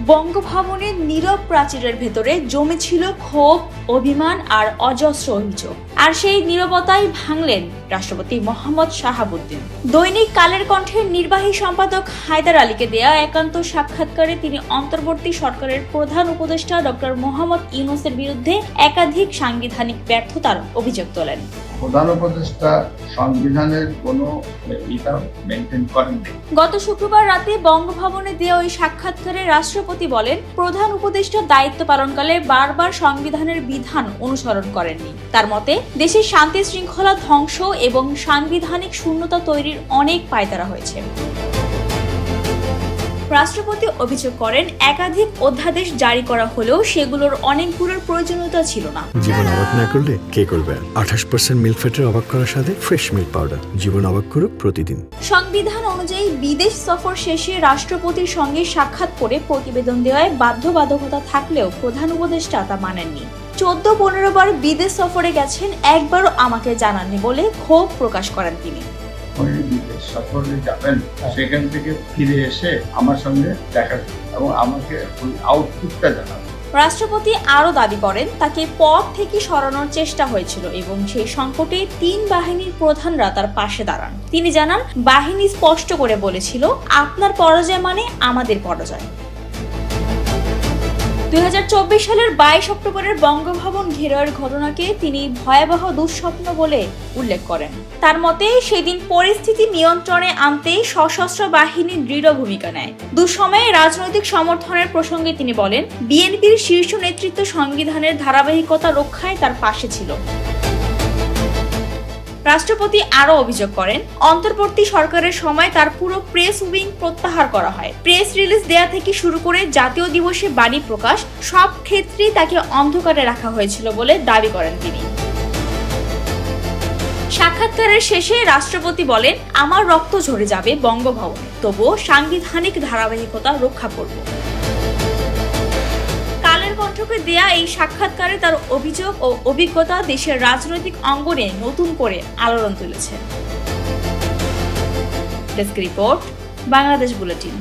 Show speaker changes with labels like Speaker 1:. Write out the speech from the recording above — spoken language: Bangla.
Speaker 1: বঙ্গভবনের নীরব প্রাচীরের ভেতরে জমেছিল ক্ষোভ, অভিমান আর অজস্র অভিযোগ। আর সেই নীরবতাই ভাঙলেন রাষ্ট্রপতি মোহাম্মদ শাহাবুদ্দিন। দৈনিক কালের কণ্ঠের নির্বাহী সম্পাদক হায়দার আলীকে দেয়া একান্ত সাক্ষাৎকারে তিনি অন্তর্বর্তী সরকারের প্রধান উপদেষ্টা ডক্টর মোহাম্মদ ইউনূসের বিরুদ্ধে একাধিক সাংবিধানিক ব্যর্থতার অভিযোগ তোলেন।
Speaker 2: প্রধান উপদেষ্টা সংবিধানের কোনো মেনটেন করেননি।
Speaker 1: গত শুক্রবার রাতে বঙ্গভবনে দেওয়া ওই সাক্ষাৎকারে রাষ্ট্রপতি বলেন, প্রধান উপদেষ্টা দায়িত্ব পালনকালে বারবার সংবিধানের বিধান অনুসরণ করেননি। তার মতে দেশের শান্তি শৃঙ্খলা ধ্বংস এবং সাংবিধানিক শূন্যতা তৈরির অনেক পায়তারা হয়েছে। রাষ্ট্রপতি অভিযোগ করেন, একাধিক অধ্যাদেশ জারি করা হলেও সেগুলোর অনেকগুলোর প্রয়োজনীয়তা ছিল না।
Speaker 3: জীবন অবাক না করলে কে করবে? 28% মিল্ক ফ্যাটের অবাক করার সাথে ফ্রেশ মিল্ক পাউডার। জীবন অবাক করুক প্রতিদিন।
Speaker 1: সংবিধান অনুযায়ী বিদেশ সফর শেষে রাষ্ট্রপতির সঙ্গে সাক্ষাৎ করে প্রতিবেদন দেওয়ায় বাধ্যবাধকতা থাকলেও প্রধান উপদেষ্টা তা মানেননি। 14-15 বার বিদেশ সফরে গেছেন, একবারও আমাকে জানাননি বলে ক্ষোভ প্রকাশ করেন তিনি।
Speaker 2: বিদেশ সফরে যাবেন, সেখান থেকে ফিরে এসে আমার সঙ্গে দেখা এবং আমাকে ওই আউটপুটটা জানাবেন।
Speaker 1: রাষ্ট্রপতি আরও দাবি করেন, তাকে পদ থেকে সরানোর চেষ্টা হয়েছিল এবং সেই সংকটে 3 বাহিনীর প্রধানরা তার পাশে দাঁড়ান। তিনি জানান, বাহিনী স্পষ্ট করে বলেছিল, আপনার পরাজয় মানে আমাদের পরাজয়। 2024 সালের 22 অক্টোবরের বঙ্গভবন ঘেরাওয়ের ঘটনাকে তিনি ভয়াবহ দুঃস্বপ্ন বলে উল্লেখ করেন। তার মতে সেদিন পরিস্থিতি নিয়ন্ত্রণে আনতে সশস্ত্র বাহিনী দৃঢ় ভূমিকা নেয়। দুঃসময়ে রাজনৈতিক সমর্থনের প্রসঙ্গে তিনি বলেন, বিএনপির শীর্ষ নেতৃত্ব সংবিধানের ধারাবাহিকতা রক্ষায় তার পাশে ছিল। রাষ্ট্রপতি আরও অভিযোগ করেন, অন্তর্বর্তী সরকারের সময় তার পুরো প্রেস উইং প্রত্যাহার করা হয়। প্রেস রিলিজ দেয়া থেকে শুরু করে জাতীয় দিবসে বাণী প্রকাশ, সব ক্ষেত্রেই তাকে অন্ধকারে রাখা হয়েছিল বলে দাবি করেন তিনি। সাক্ষাৎকারের শেষে রাষ্ট্রপতি বলেন, আমার রক্ত ঝরে যাবে বঙ্গভবনে, তবুও সাংবিধানিক ধারাবাহিকতা রক্ষা করব। কালের কণ্ঠকে দেয়া এই সাক্ষাৎকারে তার অভিযোগ ও অভিজ্ঞতা দেশের রাজনৈতিক অঙ্গনে নতুন করে আলোড়ন তুলেছে। Desk report, Bangladesh bulletin.